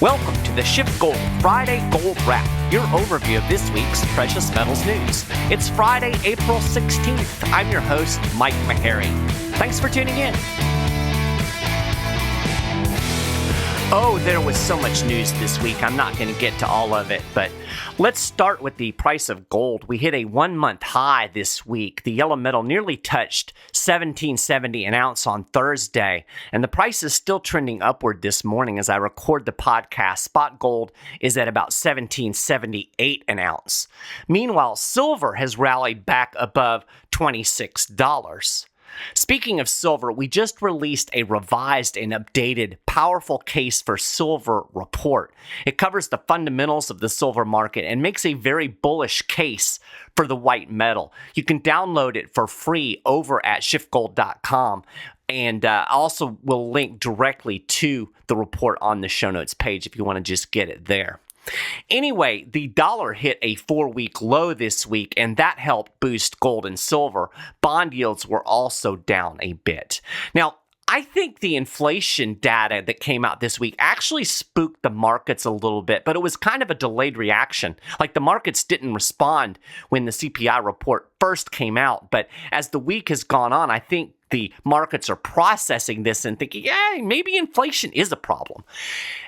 Welcome to the SchiffGold Friday Gold Wrap, your overview of this week's precious metals news. It's Friday, April 16th. I'm your host, Mike Maharrey. Thanks for tuning in. Oh, there was so much news this week. I'm not going to get to all of it, but let's start with the price of gold. We hit a one-month high this week. The yellow metal nearly touched $1,770 an ounce on Thursday, and the price is still trending upward this morning as I record the podcast. Spot gold is at about $1,778 an ounce. Meanwhile, silver has rallied back above $26. Speaking of silver, we just released a revised and updated powerful case for silver report. It covers the fundamentals of the silver market and makes a very bullish case for the white metal. You can download it for free over at SchiffGold.com, and also will link directly to the report on the show notes page if you want to just get it there. Anyway, the dollar hit a 4-week low this week, and that helped boost gold and silver. Bond yields were also down a bit. Now, I think the inflation data that came out this week actually spooked the markets a little bit, but it was kind of a delayed reaction. Like the markets didn't respond when the CPI report first came out, but as the week has gone on, I think the markets are processing this and thinking, yeah, maybe inflation is a problem.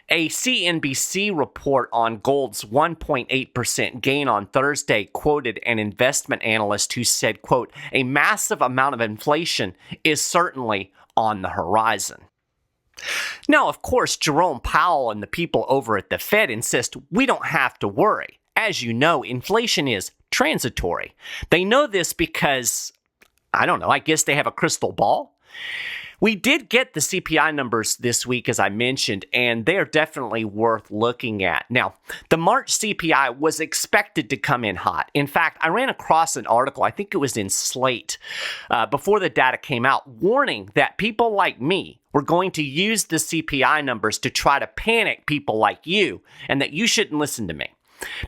A CNBC report on gold's 1.8% gain on Thursday quoted an investment analyst who said, quote, a massive amount of inflation is certainly on the horizon. Now, of course, Jerome Powell and the people over at the Fed insist we don't have to worry. As you know, inflation is transitory. They know this because, I don't know, I guess they have a crystal ball. We did get the CPI numbers this week, as I mentioned, and they are definitely worth looking at. Now, the March CPI was expected to come in hot. In fact, I ran across an article, I think it was in Slate, before the data came out, warning that people like me were going to use the CPI numbers to try to panic people like you, and that you shouldn't listen to me.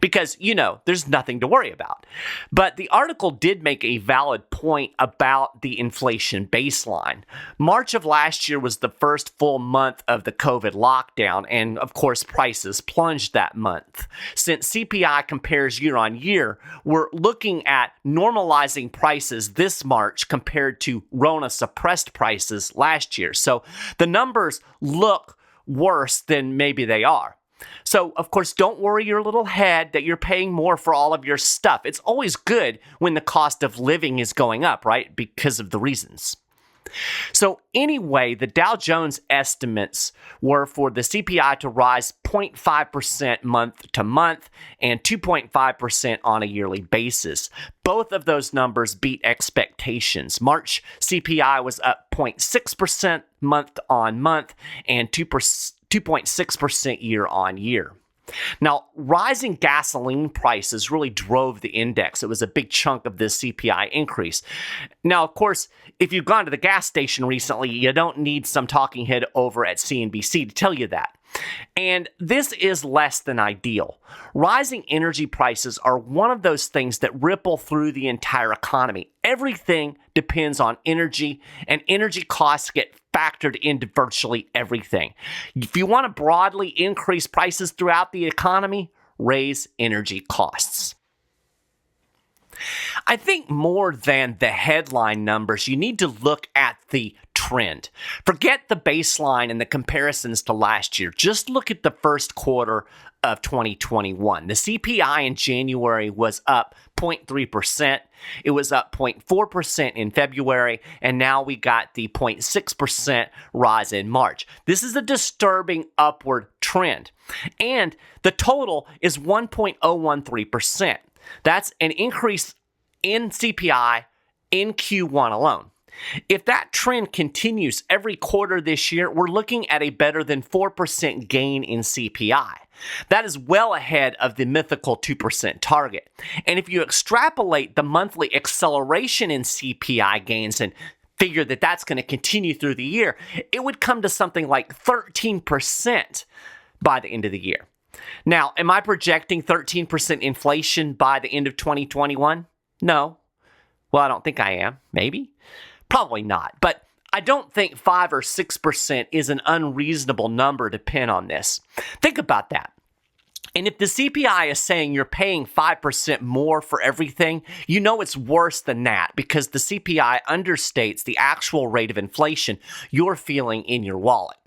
Because, you know, there's nothing to worry about. But the article did make a valid point about the inflation baseline. March of last year was the first full month of the COVID lockdown, and of course, prices plunged that month. Since CPI compares year on year, we're looking at normalizing prices this March compared to Rona-suppressed prices last year. So the numbers look worse than maybe they are. So, of course, don't worry your little head that you're paying more for all of your stuff. It's always good when the cost of living is going up, right? Because of the reasons. So anyway, the Dow Jones estimates were for the CPI to rise 0.5% month to month and 2.5% on a yearly basis. Both of those numbers beat expectations. March CPI was up 0.6% month on month and 2.6% year on year. Now, rising gasoline prices really drove the index. It was a big chunk of this CPI increase. Now, of course, if you've gone to the gas station recently, you don't need some talking head over at CNBC to tell you that. And this is less than ideal. Rising energy prices are one of those things that ripple through the entire economy. Everything depends on energy, and energy costs get factored into virtually everything. If you want to broadly increase prices throughout the economy, raise energy costs. I think more than the headline numbers, you need to look at the trend. Forget the baseline and the comparisons to last year. Just look at the first quarter of 2021. The CPI in January was up 0.3%. It was up 0.4% in February, and now we got the 0.6% rise in March. This is a disturbing upward trend, and the total is 1.013%. That's an increase in CPI in Q1 alone. If that trend continues every quarter this year, we're looking at a better than 4% gain in CPI. That is well ahead of the mythical 2% target. And if you extrapolate the monthly acceleration in CPI gains and figure that that's going to continue through the year, it would come to something like 13% by the end of the year. Now, am I projecting 13% inflation by the end of 2021? No. Well, I don't think I am. Maybe. Probably not. But I don't think 5 or 6% is an unreasonable number to pin on this. Think about that. And if the CPI is saying you're paying 5% more for everything, you know it's worse than that because the CPI understates the actual rate of inflation you're feeling in your wallet.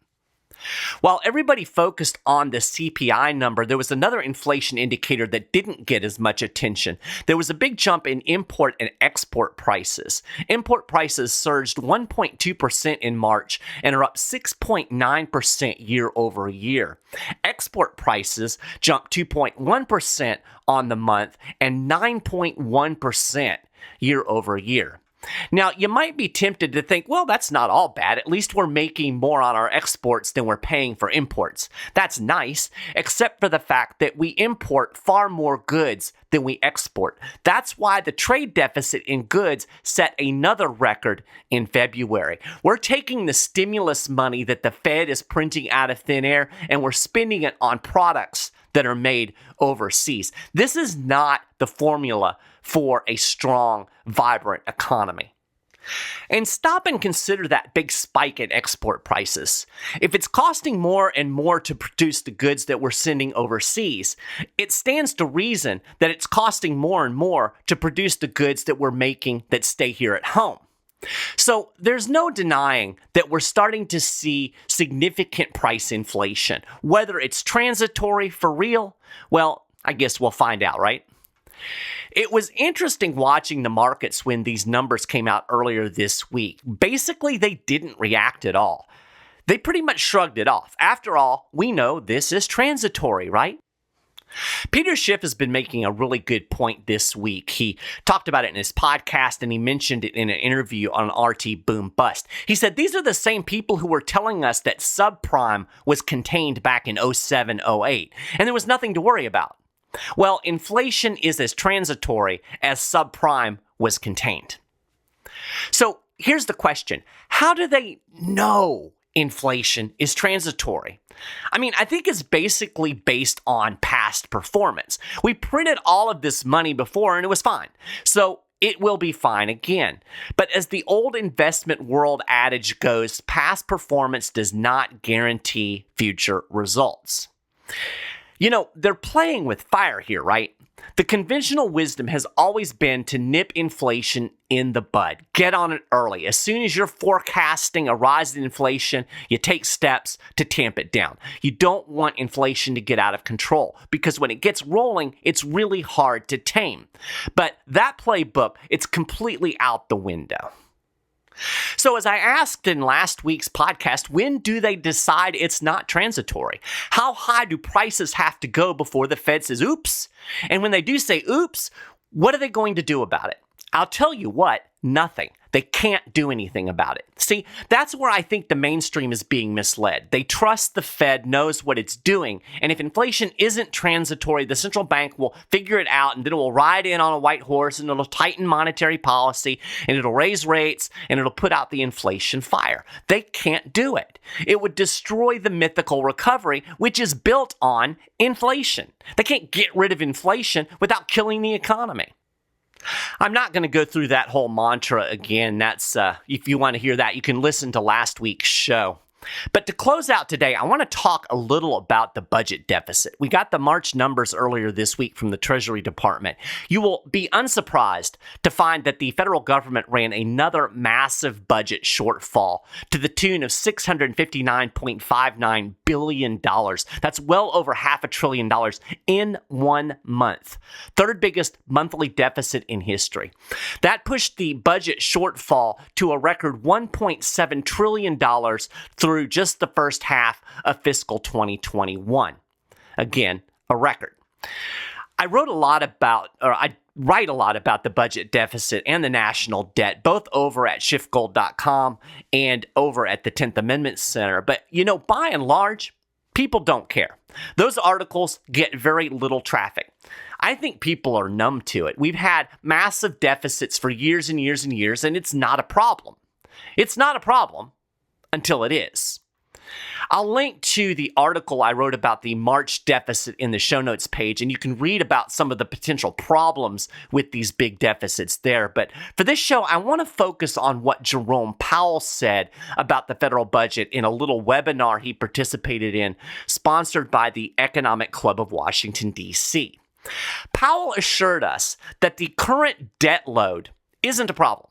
While everybody focused on the CPI number, there was another inflation indicator that didn't get as much attention. There was a big jump in import and export prices. Import prices surged 1.2% in March and are up 6.9% year over year. Export prices jumped 2.1% on the month and 9.1% year over year. Now, you might be tempted to think, well, that's not all bad. At least we're making more on our exports than we're paying for imports. That's nice, except for the fact that we import far more goods than we export. That's why the trade deficit in goods set another record in February. We're taking the stimulus money that the Fed is printing out of thin air, and we're spending it on products that are made overseas. This is not the formula for a strong, vibrant economy. And stop and consider that big spike in export prices. If it's costing more and more to produce the goods that we're sending overseas, it stands to reason that it's costing more and more to produce the goods that we're making that stay here at home. So there's no denying that we're starting to see significant price inflation. Whether it's transitory for real, well, I guess we'll find out, right? It was interesting watching the markets when these numbers came out earlier this week. Basically, they didn't react at all. They pretty much shrugged it off. After all, we know this is transitory, right? Peter Schiff has been making a really good point this week. He talked about it in his podcast and he mentioned it in an interview on RT Boom Bust. He said, these are the same people who were telling us that subprime was contained back in 07, 08, and there was nothing to worry about. Well, inflation is as transitory as subprime was contained. So here's the question. How do they know inflation is transitory? I mean, I think it's basically based on past performance. We printed all of this money before and it was fine. So it will be fine again. But as the old investment world adage goes, past performance does not guarantee future results. You know, they're playing with fire here, right? The conventional wisdom has always been to nip inflation in the bud. Get on it early. As soon as you're forecasting a rise in inflation, you take steps to tamp it down. You don't want inflation to get out of control because when it gets rolling, it's really hard to tame. But that playbook, it's completely out the window. So as I asked in last week's podcast, when do they decide it's not transitory? How high do prices have to go before the Fed says, oops? And when they do say, oops, what are they going to do about it? I'll tell you what, nothing. They can't do anything about it. See, that's where I think the mainstream is being misled. They trust the Fed knows what it's doing, and if inflation isn't transitory, the central bank will figure it out, and then it will ride in on a white horse, and it'll tighten monetary policy, and it'll raise rates, and it'll put out the inflation fire. They can't do it. It would destroy the mythical recovery, which is built on inflation. They can't get rid of inflation without killing the economy. I'm not going to go through that whole mantra again. That's if you want to hear that, you can listen to last week's show. But to close out today, I want to talk a little about the budget deficit. We got the March numbers earlier this week from the Treasury Department. You will be unsurprised to find that the federal government ran another massive budget shortfall to the tune of $659.59 billion. That's well over $500 billion in 1 month. Third biggest monthly deficit in history. That pushed the budget shortfall to a record $1.7 trillion through just the first half of fiscal 2021. Again, a record. I write a lot about the budget deficit and the national debt, both over at SchiffGold.com and over at the 10th Amendment Center. But, you know, by and large, people don't care. Those articles get very little traffic. I think people are numb to it. We've had massive deficits for years and years and years, and it's not a problem. It's not a problem until it is. I'll link to the article I wrote about the March deficit in the show notes page, and you can read about some of the potential problems with these big deficits there. But for this show, I want to focus on what Jerome Powell said about the federal budget in a little webinar he participated in, sponsored by the Economic Club of Washington, D.C. Powell assured us that the current debt load isn't a problem.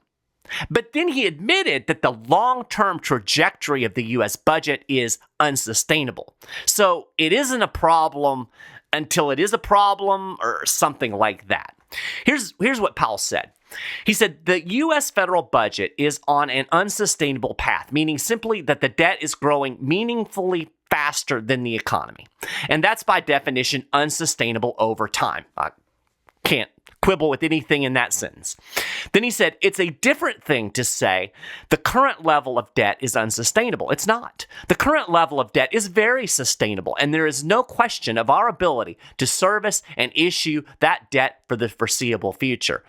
But then he admitted that the long-term trajectory of the U.S. budget is unsustainable. So it isn't a problem until it is a problem, or something like that. Here's what Powell said. He said the U.S. federal budget is on an unsustainable path, meaning simply that the debt is growing meaningfully faster than the economy. And that's by definition unsustainable over time. I can't quibble with anything in that sentence. Then he said, it's a different thing to say the current level of debt is unsustainable. It's not. The current level of debt is very sustainable, and there is no question of our ability to service and issue that debt for the foreseeable future.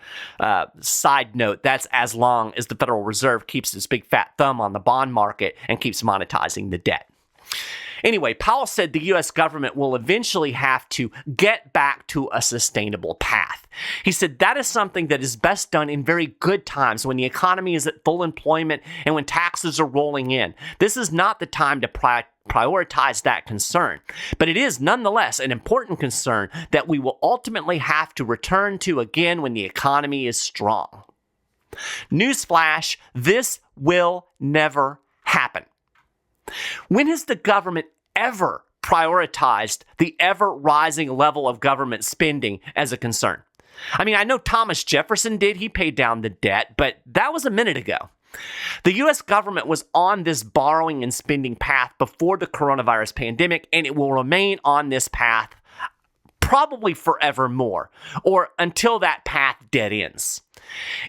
Side note, that's as long as the Federal Reserve keeps its big fat thumb on the bond market and keeps monetizing the debt. Anyway, Powell said the U.S. government will eventually have to get back to a sustainable path. He said that is something that is best done in very good times when the economy is at full employment and when taxes are rolling in. This is not the time to prioritize that concern, but it is nonetheless an important concern that we will ultimately have to return to again when the economy is strong. Newsflash, this will never happen. When has the government ever prioritized the ever-rising level of government spending as a concern? I mean, I know Thomas Jefferson did. He paid down the debt, but that was a minute ago. The U.S. government was on this borrowing and spending path before the coronavirus pandemic, and it will remain on this path probably forevermore, or until that path dead ends.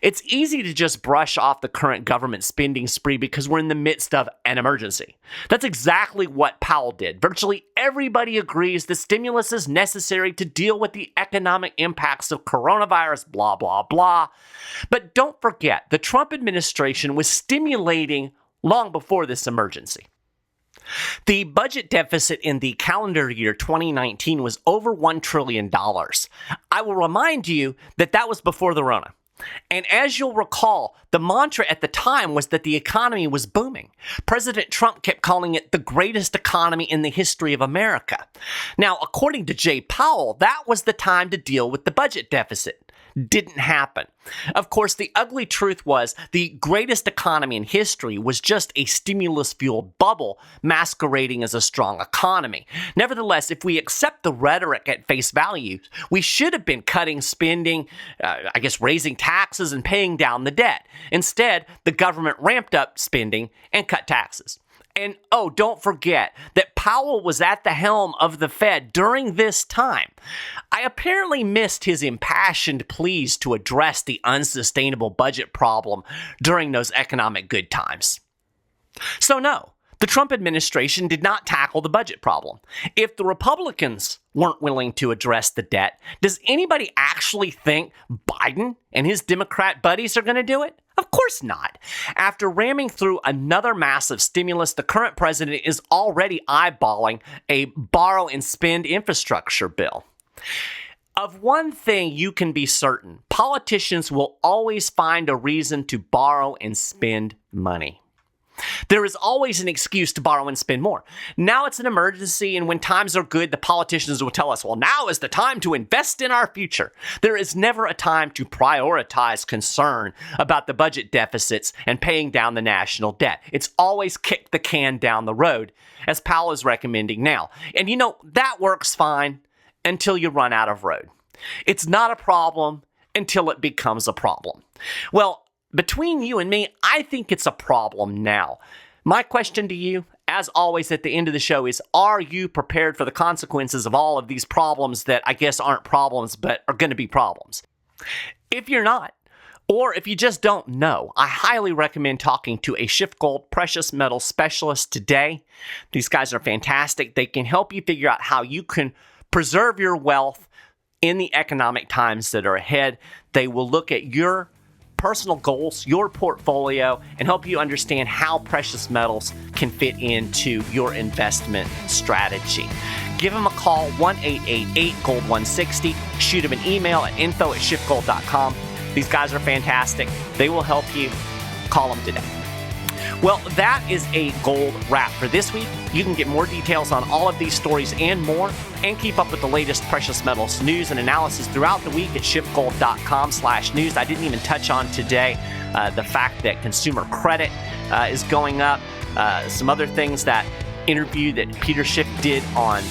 It's easy to just brush off the current government spending spree because we're in the midst of an emergency. That's exactly what Powell did. Virtually everybody agrees the stimulus is necessary to deal with the economic impacts of coronavirus, blah, blah, blah. But don't forget, the Trump administration was stimulating long before this emergency. The budget deficit in the calendar year 2019 was over $1 trillion. I will remind you that that was before the Rona. And as you'll recall, the mantra at the time was that the economy was booming. President Trump kept calling it the greatest economy in the history of America. Now, according to Jay Powell, that was the time to deal with the budget deficit. Didn't happen. Of course, the ugly truth was the greatest economy in history was just a stimulus-fueled bubble masquerading as a strong economy. Nevertheless, if we accept the rhetoric at face value, we should have been cutting spending, raising taxes and paying down the debt. Instead, the government ramped up spending and cut taxes. And don't forget that Powell was at the helm of the Fed during this time. I apparently missed his impassioned pleas to address the unsustainable budget problem during those economic good times. So no, the Trump administration did not tackle the budget problem. If the Republicans weren't willing to address the debt, does anybody actually think Biden and his Democrat buddies are going to do it? Of course not. After ramming through another massive stimulus, the current president is already eyeballing a borrow and spend infrastructure bill. Of one thing you can be certain, politicians will always find a reason to borrow and spend money. There is always an excuse to borrow and spend more. Now it's an emergency, and when times are good, the politicians will tell us, well, now is the time to invest in our future. There is never a time to prioritize concern about the budget deficits and paying down the national debt. It's always kick the can down the road, as Powell is recommending now. And that works fine until you run out of road. It's not a problem until it becomes a problem. Well, between you and me, I think it's a problem now. My question to you, as always at the end of the show, is are you prepared for the consequences of all of these problems that I guess aren't problems but are going to be problems? If you're not, or if you just don't know, I highly recommend talking to a SchiffGold precious metal specialist today. These guys are fantastic. They can help you figure out how you can preserve your wealth in the economic times that are ahead. They will look at your personal goals, your portfolio, and help you understand how precious metals can fit into your investment strategy. Give them a call, 1-888-GOLD-160. Shoot them an email at info@SchiffGold.com. These guys are fantastic. They will help you. Call them today. Well, that is a gold wrap for this week. You can get more details on all of these stories and more, and keep up with the latest precious metals news and analysis throughout the week at SchiffGold.com/news. I didn't even touch on today the fact that consumer credit is going up. Some other things, that interview that Peter Schiff did on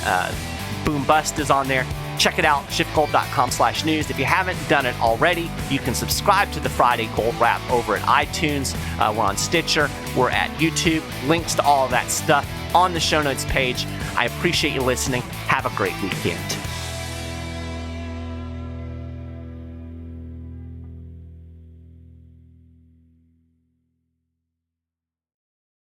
Boom Bust is on there. Check it out, SchiffGold.com/news. If you haven't done it already, you can subscribe to the Friday Gold Wrap over at iTunes. We're on Stitcher. We're at YouTube. Links to all of that stuff on the show notes page. I appreciate you listening. Have a great weekend.